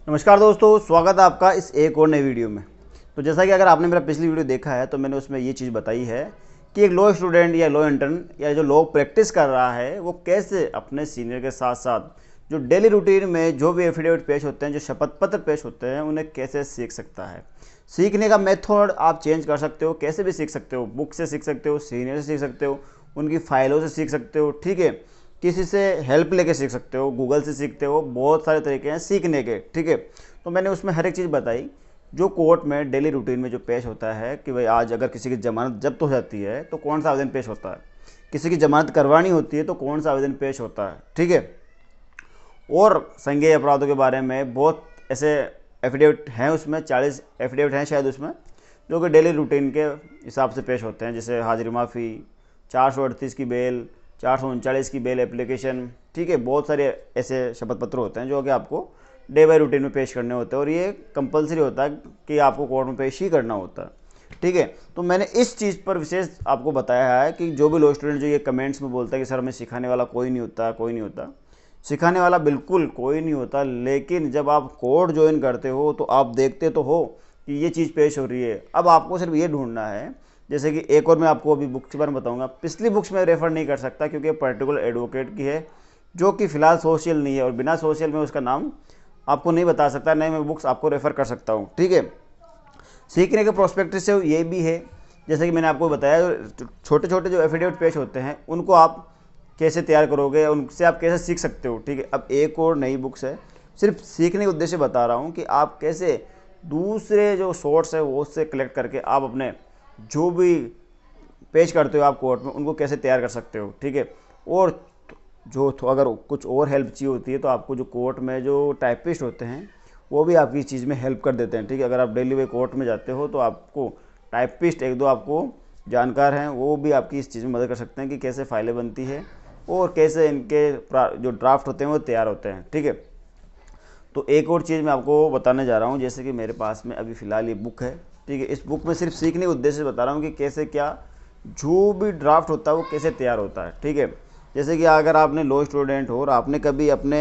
नमस्कार दोस्तों, स्वागत है आपका इस एक और नई वीडियो में। तो जैसा कि अगर आपने मेरा पिछली वीडियो देखा है तो मैंने उसमें ये चीज़ बताई है कि एक लॉ स्टूडेंट या लॉ इंटर्न या जो लॉ प्रैक्टिस कर रहा है वो कैसे अपने सीनियर के साथ साथ जो डेली रूटीन में जो भी एफिडेविट पेश होते हैं, जो शपथ पत्र पेश होते हैं, उन्हें कैसे सीख सकता है। सीखने का मेथड आप चेंज कर सकते हो, कैसे भी सीख सकते हो। बुक से सीख सकते हो, सीनियर से सीख सकते हो, उनकी फाइलों से सीख सकते हो, ठीक है। किसी से हेल्प लेके सीख सकते हो, गूगल से सीखते हो, बहुत सारे तरीके हैं सीखने के, ठीक है। तो मैंने उसमें हर एक चीज़ बताई जो कोर्ट में डेली रूटीन में जो पेश होता है कि भाई आज अगर किसी की ज़मानत जब्त हो जाती है तो कौन सा आवेदन पेश होता है, किसी की ज़मानत करवानी होती है तो कौन सा आवेदन पेश होता है, ठीक है। और संज्ञेय अपराधों के बारे में बहुत ऐसे एफिडेविट हैं, उसमें 40 एफिडेविट हैं शायद उसमें, जो कि डेली रूटीन के हिसाब से पेश होते हैं। जैसे हाजिरी माफ़ी, 438 की बेल, 439 की बेल एप्लीकेशन, ठीक है। बहुत सारे ऐसे शपथ पत्र होते हैं जो कि आपको डे बाई रूटीन में पेश करने होते हैं और ये कंपलसरी होता है कि आपको कोर्ट में पेश ही करना होता है, ठीक है। तो मैंने इस चीज़ पर विशेष आपको बताया है कि जो भी लॉ स्टूडेंट जो ये कमेंट्स में बोलता है कि सर हमें सिखाने वाला कोई नहीं होता, कोई नहीं होता, सिखाने वाला बिल्कुल कोई नहीं होता। लेकिन जब आप कोर्ट ज्वाइन करते हो तो आप देखते तो हो कि ये चीज़ पेश हो रही है। अब आपको सिर्फ ये ढूंढना है, जैसे कि एक और मैं आपको अभी बुक के बारे में बताऊंगा। पिछली बुक्स में रेफर नहीं कर सकता क्योंकि पर्टिकुलर एडवोकेट की है जो कि फ़िलहाल सोशल नहीं है और बिना सोशल में उसका नाम आपको नहीं बता सकता, नहीं मैं बुक्स आपको रेफ़र कर सकता हूँ, ठीक है। सीखने के प्रोस्पेक्टिव से ये भी है, जैसे कि मैंने आपको बताया, छोटे छोटे जो एफिडेविट पेश होते हैं उनको आप कैसे तैयार करोगे, उनसे आप कैसे सीख सकते हो, ठीक है। अब एक और नई बुक्स है, सिर्फ सीखने के उद्देश्य बता रहा हूँ कि आप कैसे दूसरे जो सोर्स है वो उससे कलेक्ट करके आप अपने जो भी पेश करते हो आप कोर्ट में उनको कैसे तैयार कर सकते हो, ठीक है। और जो अगर कुछ और हेल्प चाहिए होती है तो आपको जो कोर्ट में जो टाइपिस्ट होते हैं वो भी आपकी इस चीज़ में हेल्प कर देते हैं, ठीक है। अगर आप डेली वे कोर्ट में जाते हो तो आपको टाइपिस्ट एक दो आपको जानकार हैं, वो भी आपकी इस चीज़ में मदद कर सकते हैं कि कैसे फाइलें बनती है और कैसे इनके जो ड्राफ्ट होते हैं वो तैयार होते हैं, ठीक है। तो एक और चीज़ मैं आपको बताने जा रहा हूँ, जैसे कि मेरे पास में अभी फ़िलहाल ये बुक है, ठीक है। इस बुक में सिर्फ सीखने के उद्देश्य से बता रहा हूँ कि कैसे क्या जो भी ड्राफ्ट होता है वो कैसे तैयार होता है, ठीक है। जैसे कि अगर आपने लॉ स्टूडेंट हो और आपने कभी अपने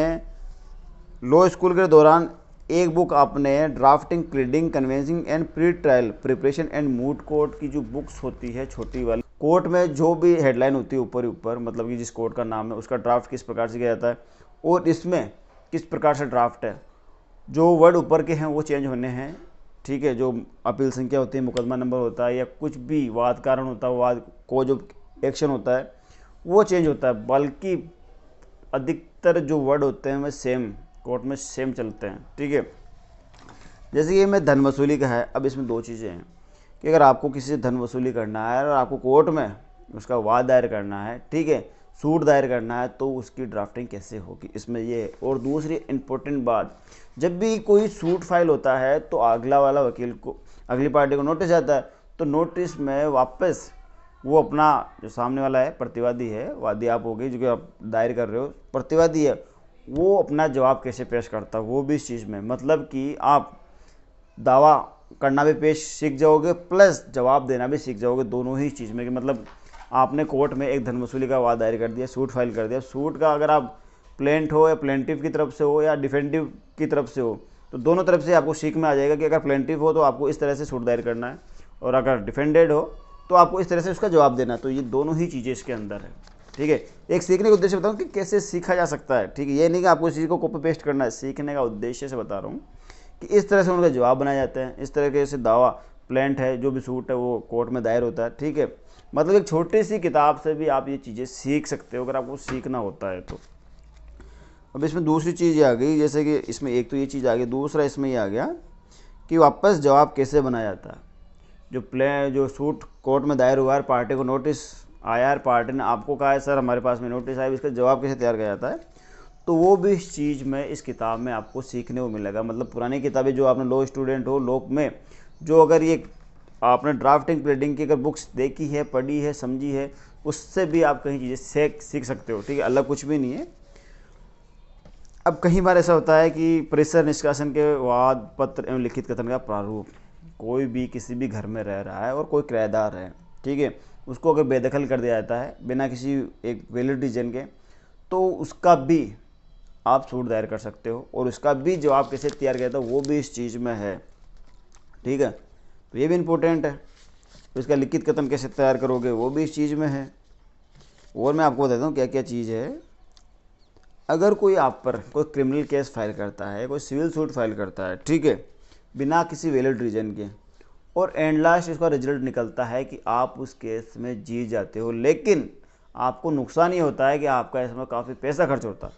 लॉ स्कूल के दौरान एक बुक आपने drafting, pleading, convincing and pre trial preparation and moot court की जो बुक्स होती है छोटी वाली, कोर्ट में जो भी हेडलाइन होती है ऊपर ही ऊपर, मतलब कि जिस कोर्ट का नाम है उसका ड्राफ्ट किस प्रकार से किया जाता है और इसमें किस प्रकार से ड्राफ्ट है, जो वर्ड ऊपर के हैं वो चेंज होने हैं, ठीक है। जो अपील संख्या होती है, मुकदमा नंबर होता है या कुछ भी वाद कारण होता है, वाद को जो एक्शन होता है वो चेंज होता है, बल्कि अधिकतर जो वर्ड होते हैं वे सेम कोर्ट में सेम चलते हैं, ठीक है। जैसे कि मैं धन वसूली का है, अब इसमें दो चीज़ें हैं कि अगर आपको किसी से धन वसूली करना है और आपको कोर्ट में उसका वाद दायर करना है, ठीक है, सूट दायर करना है, तो उसकी ड्राफ्टिंग कैसे होगी, इसमें ये है। और दूसरी इम्पोर्टेंट बात, जब भी कोई सूट फाइल होता है तो अगला वाला वकील को, अगली पार्टी को नोटिस आता है, तो नोटिस में वापस वो अपना जो सामने वाला है, प्रतिवादी है, वादी आप हो गई जो कि आप दायर कर रहे हो, प्रतिवादी है, वो अपना जवाब कैसे पेश करता है वो भी इस चीज़ में, मतलब कि आप दावा करना भी पेश सीख जाओगे प्लस जवाब देना भी सीख जाओगे, दोनों ही चीज़ में। कि मतलब आपने कोर्ट में एक धन वसूली का वाद दायर कर दिया, सूट फाइल कर दिया, सूट का अगर आप प्लेंट हो या प्लेंटिव की तरफ से हो या डिफेंडिव की तरफ से हो, तो दोनों तरफ से आपको सीख में आ जाएगा कि अगर प्लेंटिव हो तो आपको इस तरह से सूट दायर करना है और अगर डिफेंडेड हो तो आपको इस तरह से उसका जवाब देना है। तो ये दोनों ही चीज़ें इसके अंदर है, ठीक है। एक सीखने का उद्देश्य बताऊँ कि कैसे सीखा जा सकता है, ठीक है। ये नहीं कि आपको इस चीज़ को कॉपी पेस्ट करना है, सीखने का उद्देश्य से बता रहा हूँ कि इस तरह से उनका जवाब बनाए जाते हैं, इस तरह से दावा प्लेंट है जो भी सूट है वो कोर्ट में दायर होता है, ठीक है। मतलब एक छोटी सी किताब से भी आप ये चीज़ें सीख सकते हो अगर आपको सीखना होता है तो। अब इसमें दूसरी चीज़ ये आ गई, जैसे कि इसमें एक तो ये चीज़ आ गई, दूसरा इसमें ये आ गया कि वापस जवाब कैसे बनाया जाता है। जो सूट कोर्ट में दायर हुआ है, पार्टी को नोटिस आया है, पार्टी ने आपको कहा है सर हमारे पास में नोटिस आया, इसका जवाब कैसे तैयार किया जाता है, तो वो भी इस चीज़ में इस किताब में आपको सीखने को मिलेगा। मतलब पुरानी किताबें जो आपने लॉ स्टूडेंट हो, लॉ में जो अगर ये आपने ड्राफ्टिंग प्लीडिंग की अगर बुक्स देखी है, पढ़ी है, समझी है, उससे भी आप कहीं चीज़ें सीख सकते हो, ठीक है। अलग कुछ भी नहीं है। अब कई बार ऐसा होता है कि परिसर निष्कासन के वाद पत्र एवं लिखित कथन का प्रारूप, कोई भी किसी भी घर में रह रहा है और कोई किराएदार है, ठीक है, उसको अगर बेदखल कर दिया जाता है बिना किसी एक वैलिड रीजन के, तो उसका भी आप सूट दायर कर सकते हो, और उसका भी जवाब कैसे तैयार किया था वो भी इस चीज़ में है। ठीक है, तो ये भी इम्पोर्टेंट है। तो इसका लिखित कथन कैसे तैयार करोगे वो भी इस चीज़ में है। और मैं आपको बताता हूँ क्या क्या चीज़ है। अगर कोई आप पर कोई क्रिमिनल केस फाइल करता है, कोई सिविल सूट फाइल करता है, ठीक है, बिना किसी वैलिड रीजन के, और एंड लास्ट इसका रिजल्ट निकलता है कि आप उस केस में जीत जाते हो, लेकिन आपको नुकसान ये होता है कि आपका इसमें काफ़ी पैसा खर्च होता है।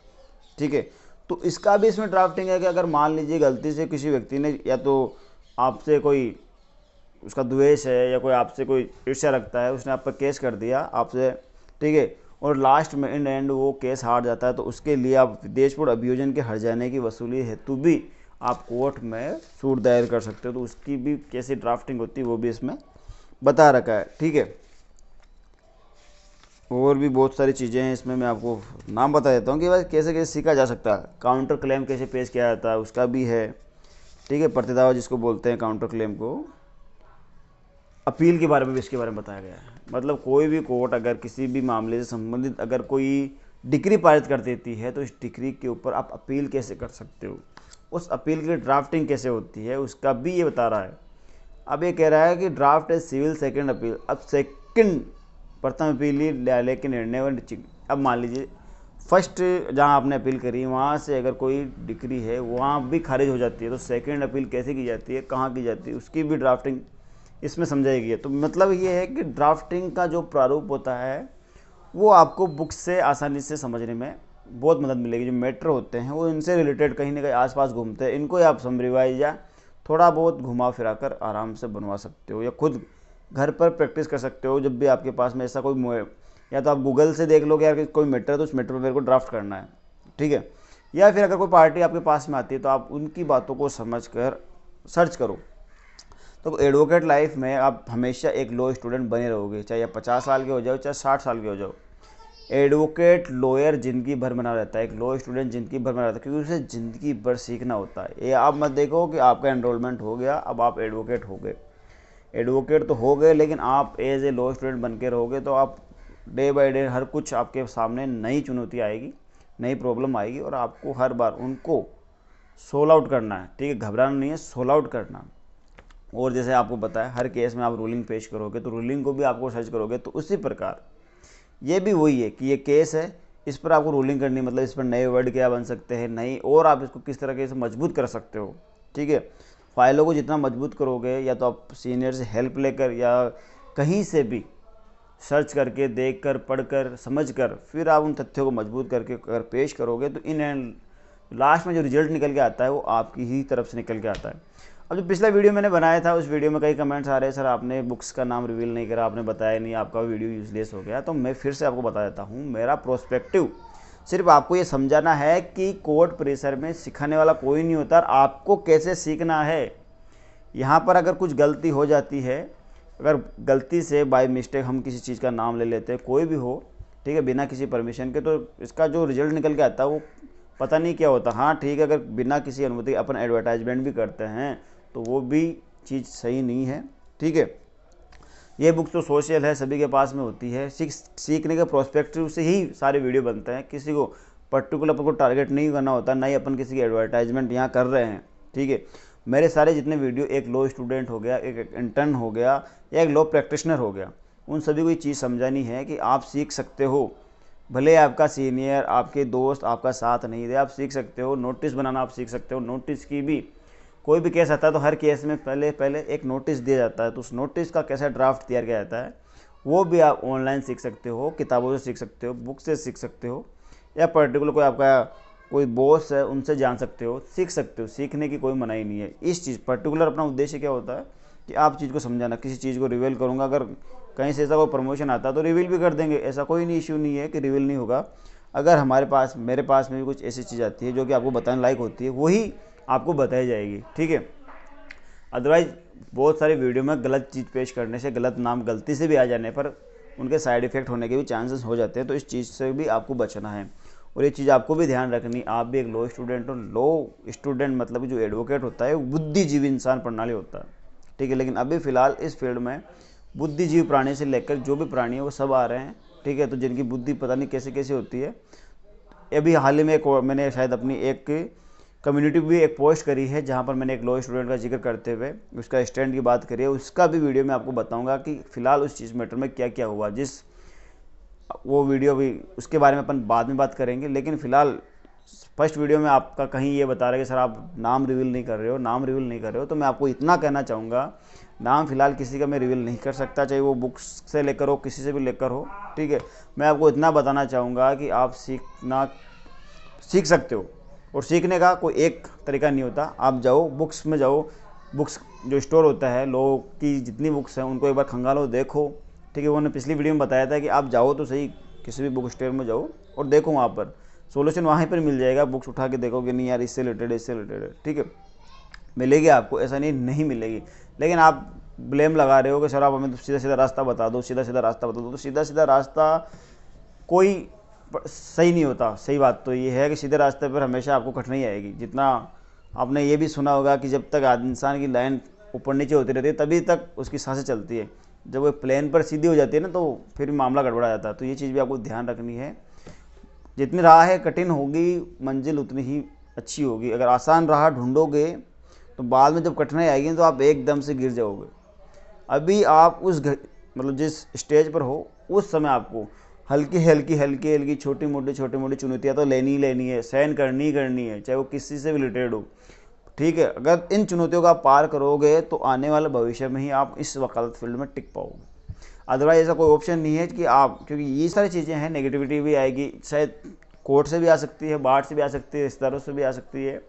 ठीक है, तो इसका भी इसमें ड्राफ्टिंग है कि अगर मान लीजिए गलती से किसी व्यक्ति ने या तो आपसे कोई उसका द्वेष है या कोई आपसे कोई ईर्ष्या रखता है, उसने आप पर केस कर दिया आपसे, ठीक है, और लास्ट में इन एंड वो केस हार जाता है, तो उसके लिए आप विदेशपूर्ण अभियोजन के हर जाने की वसूली हेतु भी आप कोर्ट में सूट दायर कर सकते हो। तो उसकी भी कैसी ड्राफ्टिंग होती है वो भी इसमें बता रखा है। ठीक है, और भी बहुत सारी चीज़ें हैं इसमें, मैं आपको नाम बता देता हूँ कि भाई कैसे कैसे सीखा जा सकता है। काउंटर क्लेम कैसे पेश किया जाता है उसका भी है। ठीक है, प्रतिदावा जिसको बोलते हैं काउंटर क्लेम को, अपील के बारे में भी इसके बारे में बताया गया है। मतलब कोई भी कोर्ट अगर किसी भी मामले से संबंधित अगर कोई डिक्री पारित कर देती है तो इस डिक्री के ऊपर आप अपील कैसे कर सकते हो, उस अपील की ड्राफ्टिंग कैसे होती है उसका भी ये बता रहा है। अब ये कह रहा है कि ड्राफ्ट है सिविल सेकंड अपील। अब सेकंड प्रथम अपीली न्यायालय के निर्णय व अब मान लीजिए फर्स्ट जहां आपने अपील करी वहां से अगर कोई डिक्री है वहां भी खारिज हो जाती है, तो सेकंड अपील कैसे की जाती है, कहाँ की जाती है, उसकी भी ड्राफ्टिंग इसमें समझाई गई है। तो मतलब ये है कि ड्राफ्टिंग का जो प्रारूप होता है वो आपको बुक से आसानी से समझने में बहुत मदद मिलेगी। जो मैटर होते हैं वो इनसे रिलेटेड कहीं ना कहीं आसपास घूमते हैं, इनको आप समरिवाइज या थोड़ा बहुत घुमा फिरा कर आराम से बनवा सकते हो, या खुद घर पर प्रैक्टिस कर सकते हो। जब भी आपके पास में ऐसा कोई, या तो आप गूगल से देख लो कि यार कोई मैटर है तो उस मैटर पर मेरे को ड्राफ्ट करना है, ठीक है, या फिर अगर कोई पार्टी आपके पास में आती है तो आप उनकी बातों को समझ कर सर्च करो। तो एडवोकेट लाइफ में आप हमेशा एक लॉ स्टूडेंट बने रहोगे, चाहे आप 50 साल के हो जाओ चाहे 60 साल के हो जाओ। एडवोकेट लॉयर जिंदगी भर बना रहता है, एक लॉ स्टूडेंट जिंदगी भर बना रहता है, क्योंकि उसे ज़िंदगी भर सीखना होता है। ये आप मत देखो कि आपका एनरोलमेंट हो गया अब आप एडवोकेट हो गए। एडवोकेट तो हो गए, लेकिन आप एज ए लॉ स्टूडेंट बन के रहोगे तो आप डे बाय डे हर कुछ आपके सामने नई चुनौती आएगी, नई प्रॉब्लम आएगी, और आपको हर बार उनको सोल आउट करना है। ठीक है, घबराना नहीं है, सोल आउट करना। और जैसे आपको पता है हर केस में आप रूलिंग पेश करोगे तो रूलिंग को भी आपको सर्च करोगे, तो उसी प्रकार ये भी वही है कि ये केस है, इस पर आपको रूलिंग करनी, मतलब इस पर नए वर्ड क्या बन सकते हैं, नई, और आप इसको किस तरह से मजबूत कर सकते हो। ठीक है, फाइलों को जितना मजबूत करोगे, या तो आप सीनियर से हेल्प लेकर या कहीं से भी सर्च करके, देख कर, पढ़ कर, समझ कर, फिर आप उन तथ्यों को मजबूत करके अगर पेश करोगे तो इन एंड लास्ट में जो रिजल्ट निकल के आता है वो आपकी ही तरफ से निकल के आता है। अब जो पिछला वीडियो मैंने बनाया था उस वीडियो में कई कमेंट्स आ रहे हैं, सर आपने बुक्स का नाम रिवील नहीं करा, आपने बताया नहीं, आपका वीडियो यूजलेस हो गया। तो मैं फिर से आपको बता देता हूँ, मेरा प्रोस्पेक्टिव सिर्फ आपको ये समझाना है कि कोर्ट परिसर में सिखाने वाला कोई नहीं होता, आपको कैसे सीखना है। यहाँ पर अगर कुछ गलती हो जाती है, अगर गलती से बाय मिस्टेक हम किसी चीज़ का नाम ले लेते हैं, कोई भी हो, ठीक है, बिना किसी परमिशन के, तो इसका जो रिजल्ट निकल के आता है वो पता नहीं क्या होता। हाँ ठीक है, अगर बिना किसी अनुमति अपन एडवर्टाइजमेंट भी करते हैं तो वो भी चीज़ सही नहीं है। ठीक है, ये बुक तो सोशल है, सभी के पास में होती है, सीखने के प्रोस्पेक्टिव से ही सारे वीडियो बनते हैं, किसी को पर्टिकुलर अपन को टारगेट नहीं करना होता, ना ही अपन किसी की एडवर्टाइजमेंट यहाँ कर रहे हैं। ठीक है, मेरे सारे जितने वीडियो, एक लॉ स्टूडेंट हो गया, एक इंटर्न हो गया, या एक लॉ प्रैक्टिशनर हो गया, उन सभी को ये चीज़ समझानी है कि आप सीख सकते हो, भले आपका सीनियर, आपके दोस्त आपका साथ नहीं दे, आप सीख सकते हो। नोटिस बनाना आप सीख सकते हो, नोटिस की भी कोई भी केस आता है तो हर केस में पहले एक नोटिस दिया जाता है, तो उस नोटिस का कैसा ड्राफ्ट तैयार किया जाता है वो भी आप ऑनलाइन सीख सकते हो, किताबों से सीख सकते हो, बुक से सीख सकते हो, या पर्टिकुलर कोई आपका कोई बॉस है उनसे जान सकते हो, सीख सकते हो, सीखने की कोई मनाही नहीं है। इस चीज़ पर्टिकुलर अपना उद्देश्य क्या होता है कि आप चीज़ को समझाना। किसी चीज़ को रिवील करूँगा, अगर कहीं से ऐसा कोई प्रमोशन आता है तो रिवील भी कर देंगे, ऐसा कोई नहीं, इश्यू नहीं है कि रिवील नहीं होगा। अगर मेरे पास में भी कुछ ऐसी चीज़ आती है जो कि आपको बताने लायक होती है, वही आपको बताई जाएगी। ठीक है, अदरवाइज बहुत सारी वीडियो में गलत चीज़ पेश करने से, गलत नाम गलती से भी आ जाने पर उनके साइड इफ़ेक्ट होने के भी चांसेस हो जाते हैं, तो इस चीज़ से भी आपको बचना है। और ये चीज़ आपको भी ध्यान रखनी, आप भी एक लॉ स्टूडेंट हो। लॉ स्टूडेंट मतलब जो एडवोकेट होता है वो बुद्धिजीवी इंसान प्रणाली होता है। ठीक है, लेकिन अभी फ़िलहाल इस फील्ड में बुद्धिजीवी प्राणी से लेकर जो भी प्राणी है वो सब आ रहे हैं। ठीक है, तो जिनकी बुद्धि पता नहीं कैसे कैसे होती है, अभी हाल ही में मैंने शायद अपनी एक कम्युनिटी भी एक पोस्ट करी है जहाँ पर मैंने एक लॉ स्टूडेंट का जिक्र करते हुए उसका स्टैंड की बात करी है, उसका भी वीडियो मैं आपको बताऊंगा कि फ़िलहाल उस चीज़ मैटर में क्या क्या हुआ, जिस वो वीडियो भी उसके बारे में अपन बाद में बात करेंगे। लेकिन फ़िलहाल फर्स्ट वीडियो में आपका कहीं ये बता रहा है कि सर आप नाम रिवील नहीं कर रहे हो, तो मैं आपको इतना कहना चाहूँगा, नाम फ़िलहाल किसी का मैं रिवील नहीं कर सकता, चाहे वो बुक्स से लेकर हो, किसी से भी लेकर हो, ठीक है। मैं आपको इतना बताना चाहूँगा कि आप सीख सकते हो, और सीखने का कोई एक तरीका नहीं होता। आप जाओ बुक्स में जाओ, बुक्स जो स्टोर होता है, लोगों की जितनी बुक्स हैं उनको एक बार खंगालो, देखो, ठीक है। उन्होंने पिछली वीडियो में बताया था कि आप जाओ तो सही किसी भी बुक स्टोर में जाओ और देखो, वहाँ पर सोल्यूशन वहीं पर मिल जाएगा। बुक्स उठा के देखोगे नहीं यार इससे रिलेटेड है, ठीक है, मिलेगी आपको, ऐसा नहीं मिलेगी। लेकिन आप ब्लेम लगा रहे हो कि सर आप हमें सीधा सीधा रास्ता बता दो, तो सीधा सीधा रास्ता कोई सही नहीं होता। सही बात तो ये है कि सीधे रास्ते पर हमेशा आपको कठिनाई आएगी। जितना आपने ये भी सुना होगा कि जब तक इंसान की लाइन ऊपर नीचे होती रहती है तभी तक उसकी सांसें चलती है, जब वो प्लेन पर सीधी हो जाती है ना तो फिर मामला गड़बड़ा जाता है। तो ये चीज़ भी आपको ध्यान रखनी है, जितनी राह है कठिन होगी, मंजिल उतनी ही अच्छी होगी। अगर आसान राह ढूंढोगे तो बाद में जब कठिनाई आएगी तो आप एकदम से गिर जाओगे। अभी आप मतलब जिस स्टेज पर हो उस समय आपको हल्की छोटी मोटी चुनौतियाँ तो लेनी है, सहन करनी है, चाहे वो किसी से भी रिलेटेड हो, ठीक है। अगर इन चुनौतियों का आप पार करोगे तो आने वाले भविष्य में ही आप इस वकालत फील्ड में टिक पाओगे। अदरवाइज ऐसा कोई ऑप्शन नहीं है कि आप, क्योंकि ये सारी चीज़ें हैं, नेगेटिविटी भी आएगी, शायद कोर्ट से भी आ सकती है, बाढ़ से भी आ सकती है, रिश्तेदारों से भी आ सकती है,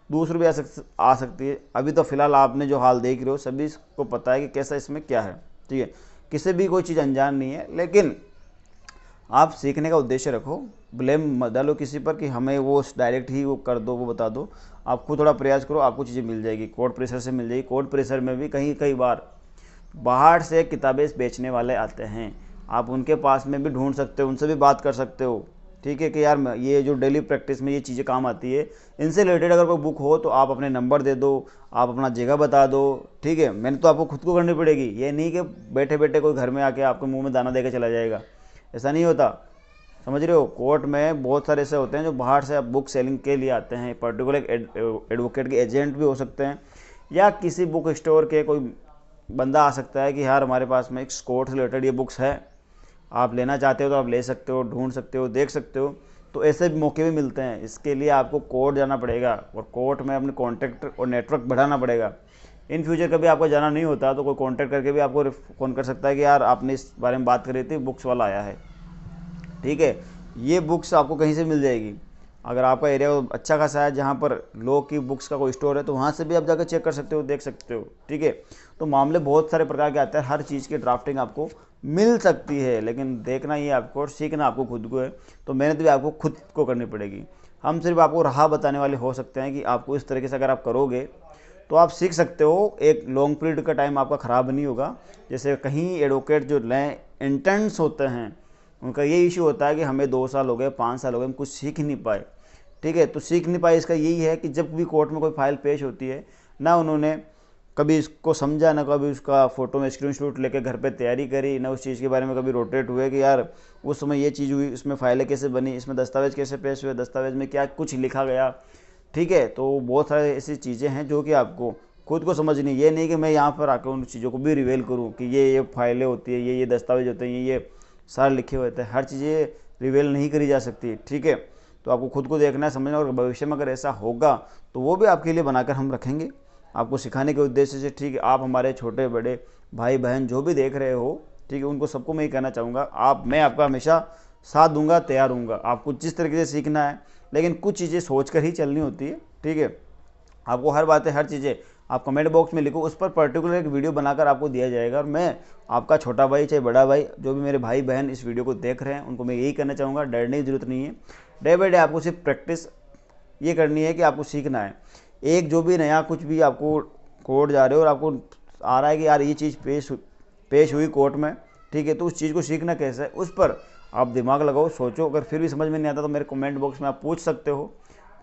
दूसरों भी आ सकती है। अभी तो फिलहाल आपने जो हाल देख रहे हो सभी को पता है कि कैसा इसमें क्या है, ठीक है, किसी भी कोई चीज़ अनजान नहीं है। लेकिन आप सीखने का उद्देश्य रखो, ब्लेम मत डालो किसी पर कि हमें वो डायरेक्ट ही वो कर दो, वो बता दो। आप खुद थोड़ा प्रयास करो, आपको चीज़ें मिल जाएगी। कोर्ट प्रेशर से मिल जाएगी। कोर्ट प्रेशर में भी कई बार बाहर से किताबें बेचने वाले आते हैं, आप उनके पास में भी ढूंढ सकते हो, उनसे भी बात कर सकते हो, ठीक है, कि यार ये जो डेली प्रैक्टिस में ये चीज़ें काम आती है, इनसे रिलेटेड अगर कोई बुक हो तो आप अपने नंबर दे दो, आप अपना जगह बता दो, ठीक है। मैंने तो आपको खुद को करनी पड़ेगी, ये नहीं कि बैठे बैठे कोई घर में आके आपके मुंह में दाना देकर चला जाएगा, ऐसा नहीं होता, समझ रहे हो। कोर्ट में बहुत सारे ऐसे होते हैं जो बाहर से बुक सेलिंग के लिए आते हैं, पर्टिकुलर एडवोकेट के एजेंट भी हो सकते हैं, या किसी बुक स्टोर के कोई बंदा आ सकता है कि यार हमारे पास में एक कोर्ट से रिलेटेड ये बुक्स है, आप लेना चाहते हो तो आप ले सकते हो, ढूंढ सकते हो, देख सकते हो। तो ऐसे भी मौके भी मिलते हैं। इसके लिए आपको कोर्ट जाना पड़ेगा और कोर्ट में अपने कॉन्टैक्ट और नेटवर्क बढ़ाना पड़ेगा। इन फ्यूचर कभी आपको जाना नहीं होता तो कोई कॉन्टैक्ट करके भी आपको फ़ोन कर सकता है कि यार आपने इस बारे में बात करी थी, बुक्स वाला आया है, ठीक है, ये बुक्स आपको कहीं से मिल जाएगी। अगर आपका एरिया अच्छा खासा है जहाँ पर लॉ की बुक्स का कोई स्टोर है तो वहाँ से भी आप जाकर चेक कर सकते हो, देख सकते हो, ठीक है। तो मामले बहुत सारे प्रकार के आते हैं, हर चीज़ की ड्राफ्टिंग आपको मिल सकती है, लेकिन देखना ये आपको और सीखना आपको खुद को है। तो मेहनत भी आपको खुद को करनी पड़ेगी। हम सिर्फ आपको राह बताने वाले हो सकते हैं कि आपको इस तरीके से अगर आप करोगे तो आप सीख सकते हो। एक लॉन्ग पीरियड का टाइम आपका ख़राब नहीं होगा। जैसे कहीं एडवोकेट जो नए इंटर्न्स होते हैं उनका ये इशू होता है कि हमें 2 साल हो गए, 5 साल हो गए, हम कुछ सीख नहीं पाए, ठीक है। तो सीख नहीं पाए इसका यही है कि जब भी कोर्ट में कोई फाइल पेश होती है ना उन्होंने कभी इसको समझा, ना कभी उसका फ़ोटो में स्क्रीनशॉट लेके घर पे तैयारी करी, ना उस चीज़ के बारे में कभी रोटेट हुए कि यार उस समय ये चीज़ हुई, इसमें फाइलें कैसे बनी, इसमें दस्तावेज़ कैसे पेश हुए, दस्तावेज़ में क्या कुछ लिखा गया, ठीक है। तो बहुत सारी ऐसी चीज़ें हैं जो कि आपको खुद को समझनी। ये नहीं कि मैं यहाँ पर आकर उन चीज़ों को भी रिवेल करूँ कि ये फाइलें होती है, ये दस्तावेज होते हैं, ये सारे लिखे हुए थे। हर चीज़ें रिवेल नहीं करी जा सकती, ठीक है। तो आपको खुद को देखना है, समझना, और भविष्य में अगर ऐसा होगा तो वो भी आपके लिए बनाकर हम रखेंगे आपको सिखाने के उद्देश्य से, ठीक है। आप हमारे छोटे बड़े भाई बहन जो भी देख रहे हो, ठीक है, उनको सबको मैं ये कहना चाहूँगा, मैं आपका हमेशा साथ दूंगा, तैयार हूँगा। आपको जिस तरीके से सीखना है, लेकिन कुछ चीज़ें सोच कर ही चलनी होती है, ठीक है। आपको हर बातें, हर चीज़ें आप कमेंट बॉक्स में लिखो, उस पर पर्टिकुलर एक वीडियो बनाकर आपको दिया जाएगा। और मैं आपका छोटा भाई चाहे बड़ा भाई, जो भी मेरे भाई बहन इस वीडियो को देख रहे हैं, उनको मैं यही कहना चाहूँगा, डरने की ज़रूरत नहीं है। डे बाई डे आपको सिर्फ प्रैक्टिस ये करनी है कि आपको सीखना है। एक जो भी नया कुछ भी आपको कोर्ट जा रहे हो और आपको आ रहा है कि यार ये चीज़ पेश हुई कोर्ट में, ठीक है, तो उस चीज़ को सीखना कैसे है, उस पर आप दिमाग लगाओ, सोचो। अगर फिर भी समझ में नहीं आता तो मेरे कमेंट बॉक्स में आप पूछ सकते हो,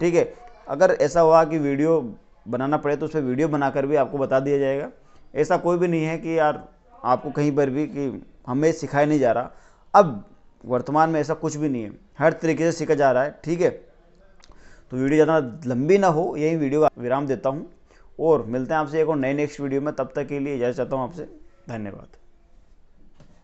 ठीक है। अगर ऐसा हुआ कि वीडियो बनाना पड़े तो उस पर वीडियो बनाकर भी आपको बता दिया जाएगा। ऐसा कोई भी नहीं है कि यार आपको कहीं पर भी कि हमें सिखाया नहीं जा रहा। अब वर्तमान में ऐसा कुछ भी नहीं है, हर तरीके से सीखा जा रहा है। ठीक है, तो वीडियो ज़्यादा लंबी ना हो, यही वीडियो का विराम देता हूँ और मिलते हैं आपसे एक और नए नेक्स्ट वीडियो में। तब तक के लिए इजाज़त चाहता हूँ आपसे। धन्यवाद।